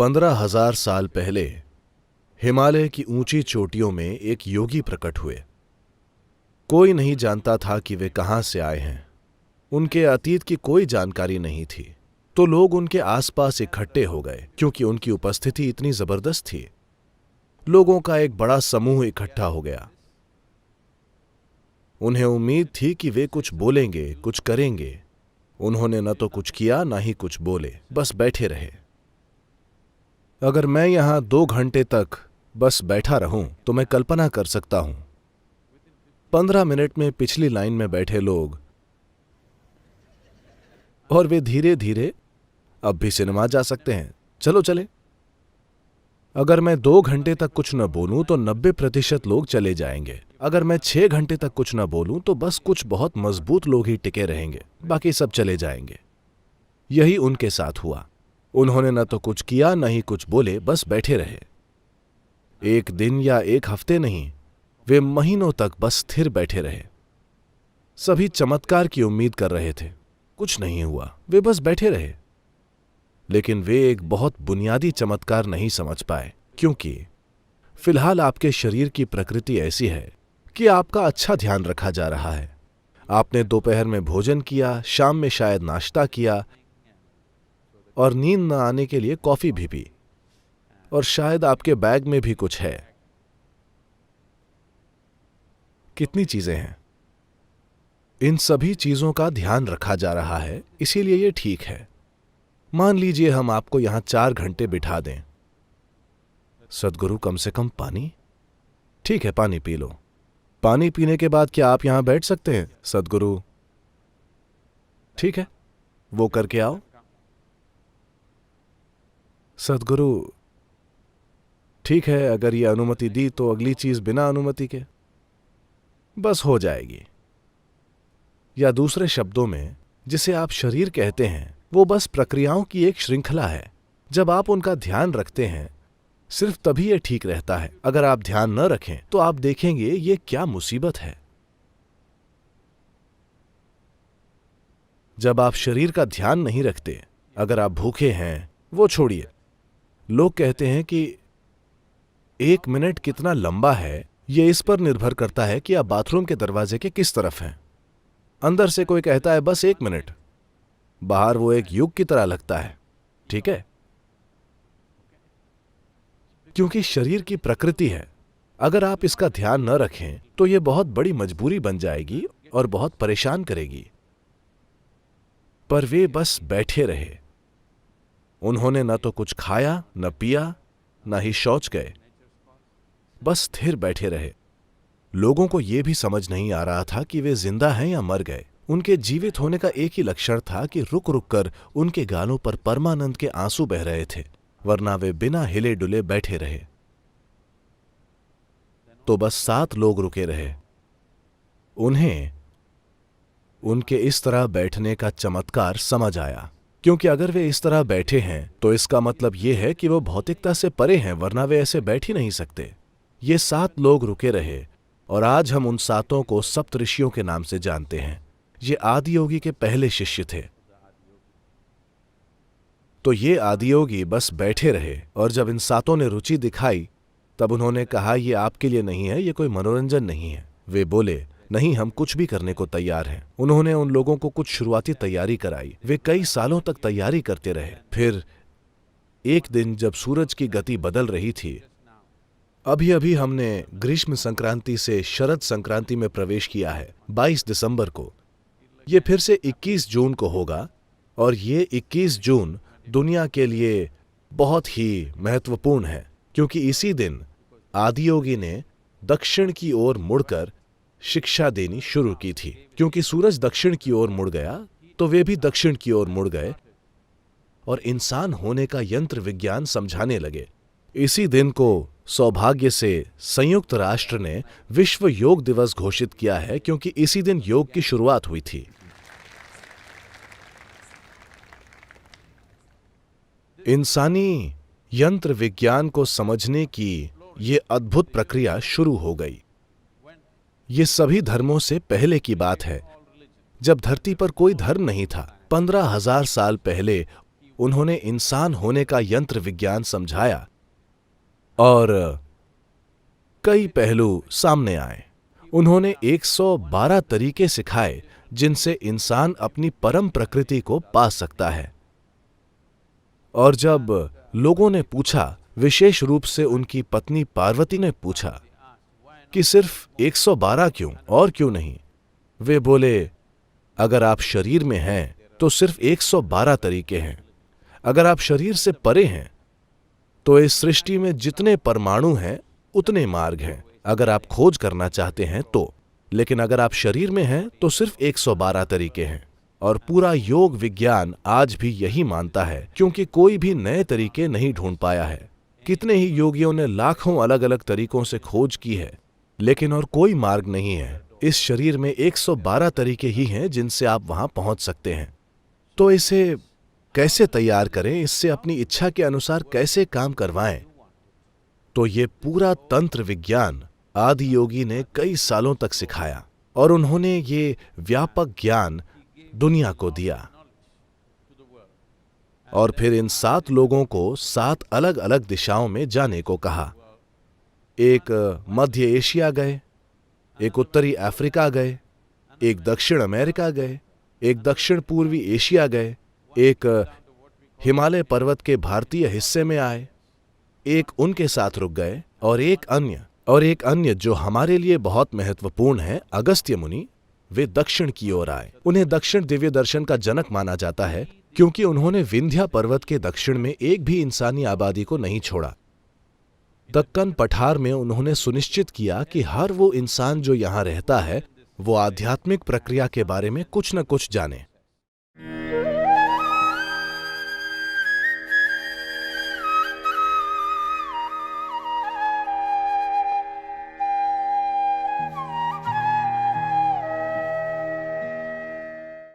15,000 साल पहले हिमालय की ऊंची चोटियों में एक योगी प्रकट हुए। कोई नहीं जानता था कि वे कहां से आए हैं। उनके अतीत की कोई जानकारी नहीं थी, तो लोग उनके आसपास इकट्ठे हो गए क्योंकि उनकी उपस्थिति इतनी जबरदस्त थी। लोगों का एक बड़ा समूह इकट्ठा हो गया। उन्हें उम्मीद थी कि वे कुछ बोलेंगे, कुछ करेंगे। उन्होंने न तो कुछ किया, न ही कुछ बोले, बस बैठे रहे। अगर मैं यहां 2 घंटे तक बस बैठा रहूं तो मैं कल्पना कर सकता हूं 15 मिनट में पिछली लाइन में बैठे लोग, और वे धीरे धीरे अब भी सिनेमा जा सकते हैं, चलो चले। अगर मैं 2 घंटे तक कुछ न बोलूं तो 90% लोग चले जाएंगे। अगर मैं 6 घंटे तक कुछ न बोलूं तो बस कुछ बहुत मजबूत लोग ही टिके रहेंगे, बाकी सब चले जाएंगे। यही उनके साथ हुआ। उन्होंने न तो कुछ किया, न ही कुछ बोले, बस बैठे रहे। एक दिन या एक हफ्ते नहीं, वे महीनों तक बस स्थिर बैठे रहे। सभी चमत्कार की उम्मीद कर रहे थे, कुछ नहीं हुआ, वे बस बैठे रहे। लेकिन वे एक बहुत बुनियादी चमत्कार नहीं समझ पाए, क्योंकि फिलहाल आपके शरीर की प्रकृति ऐसी है कि आपका अच्छा ध्यान रखा जा रहा है। आपने दोपहर में भोजन किया, शाम में शायद नाश्ता किया, और नींद न आने के लिए कॉफी भी पी, और शायद आपके बैग में भी कुछ है। कितनी चीजें हैं। इन सभी चीजों का ध्यान रखा जा रहा है, इसीलिए ये ठीक है। मान लीजिए हम आपको यहां 4 घंटे बिठा दें। सद्गुरु, कम से कम पानी? ठीक है, पानी पी लो। पानी पीने के बाद क्या आप यहां बैठ सकते हैं? सद्गुरु, ठीक है, वो करके आओ। सद्गुरु, ठीक है, अगर ये अनुमति दी तो अगली चीज बिना अनुमति के बस हो जाएगी। या दूसरे शब्दों में, जिसे आप शरीर कहते हैं, वो बस प्रक्रियाओं की एक श्रृंखला है। जब आप उनका ध्यान रखते हैं, सिर्फ तभी ये ठीक रहता है। अगर आप ध्यान न रखें तो आप देखेंगे ये क्या मुसीबत है। जब आप शरीर का ध्यान नहीं रखते, अगर आप भूखे हैं, वो छोड़िए। लोग कहते हैं कि 1 मिनट कितना लंबा है, यह इस पर निर्भर करता है कि आप बाथरूम के दरवाजे के किस तरफ हैं। अंदर से कोई कहता है बस 1 मिनट, बाहर वो एक युग की तरह लगता है। ठीक है, क्योंकि शरीर की प्रकृति है। अगर आप इसका ध्यान न रखें तो यह बहुत बड़ी मजबूरी बन जाएगी और बहुत परेशान करेगी। पर वे बस बैठे रहे। उन्होंने न तो कुछ खाया, न पिया, न ही शौच गए, बस स्थिर बैठे रहे। लोगों को यह भी समझ नहीं आ रहा था कि वे जिंदा हैं या मर गए। उनके जीवित होने का एक ही लक्षण था कि रुक रुक कर उनके गालों पर परमानंद के आंसू बह रहे थे, वरना वे बिना हिले डुले बैठे रहे। तो बस 7 लोग रुके रहे। उन्हें उनके इस तरह बैठने का चमत्कार समझ आया, क्योंकि अगर वे इस तरह बैठे हैं तो इसका मतलब यह है कि वो भौतिकता से परे हैं, वरना वे ऐसे बैठ ही नहीं सकते। ये 7 लोग रुके रहे, और आज हम उन 7 को सप्तऋषियों के नाम से जानते हैं। ये आदियोगी के पहले शिष्य थे। तो ये आदियोगी बस बैठे रहे, और जब इन 7 ने रुचि दिखाई तब उन्होंने कहा, यह आपके लिए नहीं है, ये कोई मनोरंजन नहीं है। वे बोले, नहीं, हम कुछ भी करने को तैयार हैं। उन्होंने उन लोगों को कुछ शुरुआती तैयारी कराई। वे कई सालों तक तैयारी करते रहे। फिर एक दिन जब सूरज की गति बदल रही थी, अभी अभी हमने ग्रीष्म संक्रांति से शरद संक्रांति में प्रवेश किया है, 22 दिसंबर को। ये फिर से 21 जून को होगा, और ये 21 जून दुनिया के लिए बहुत ही महत्वपूर्ण है, क्योंकि इसी दिन आदियोगी ने दक्षिण की ओर मुड़कर शिक्षा देनी शुरू की थी। क्योंकि सूरज दक्षिण की ओर मुड़ गया तो वे भी दक्षिण की ओर मुड़ गए और इंसान होने का यंत्र विज्ञान समझाने लगे। इसी दिन को सौभाग्य से संयुक्त राष्ट्र ने विश्व योग दिवस घोषित किया है, क्योंकि इसी दिन योग की शुरुआत हुई थी। इंसानी यंत्र विज्ञान को समझने की ये अद्भुत प्रक्रिया शुरू हो गई। ये सभी धर्मों से पहले की बात है, जब धरती पर कोई धर्म नहीं था। 15,000 साल पहले उन्होंने इंसान होने का यंत्र विज्ञान समझाया और कई पहलू सामने आए। उन्होंने 112 तरीके सिखाए जिनसे इंसान अपनी परम प्रकृति को पा सकता है। और जब लोगों ने पूछा, विशेष रूप से उनकी पत्नी पार्वती ने पूछा कि सिर्फ 112 क्यों और क्यों नहीं, वे बोले, अगर आप शरीर में हैं तो सिर्फ 112 तरीके हैं। अगर आप शरीर से परे हैं तो इस सृष्टि में जितने परमाणु हैं उतने मार्ग हैं, अगर आप खोज करना चाहते हैं तो। लेकिन अगर आप शरीर में हैं तो सिर्फ 112 तरीके हैं। और पूरा योग विज्ञान आज भी यही मानता है, क्योंकि कोई भी नए तरीके नहीं ढूंढ पाया है। कितने ही योगियों ने लाखों अलग अलग तरीकों से खोज की है, लेकिन और कोई मार्ग नहीं है। इस शरीर में 112 तरीके ही हैं जिनसे आप वहां पहुंच सकते हैं। तो इसे कैसे तैयार करें, इससे अपनी इच्छा के अनुसार कैसे काम करवाएं? तो ये पूरा तंत्र विज्ञान आदि योगी ने कई सालों तक सिखाया और उन्होंने ये व्यापक ज्ञान दुनिया को दिया। और फिर इन 7 लोगों को 7 अलग अलग दिशाओं में जाने को कहा। एक मध्य एशिया गए, एक उत्तरी अफ्रीका गए, एक दक्षिण अमेरिका गए, एक दक्षिण पूर्वी एशिया गए, एक हिमालय पर्वत के भारतीय हिस्से में आए, एक उनके साथ रुक गए, और एक अन्य जो हमारे लिए बहुत महत्वपूर्ण है, अगस्त्य मुनि, वे दक्षिण की ओर आए। उन्हें दक्षिण दिव्य दर्शन का जनक माना जाता है, क्योंकि उन्होंने विंध्या पर्वत के दक्षिण में एक भी इंसानी आबादी को नहीं छोड़ा। दक्कन पठार में उन्होंने सुनिश्चित किया कि हर वो इंसान जो यहाँ रहता है वो आध्यात्मिक प्रक्रिया के बारे में कुछ न कुछ जाने।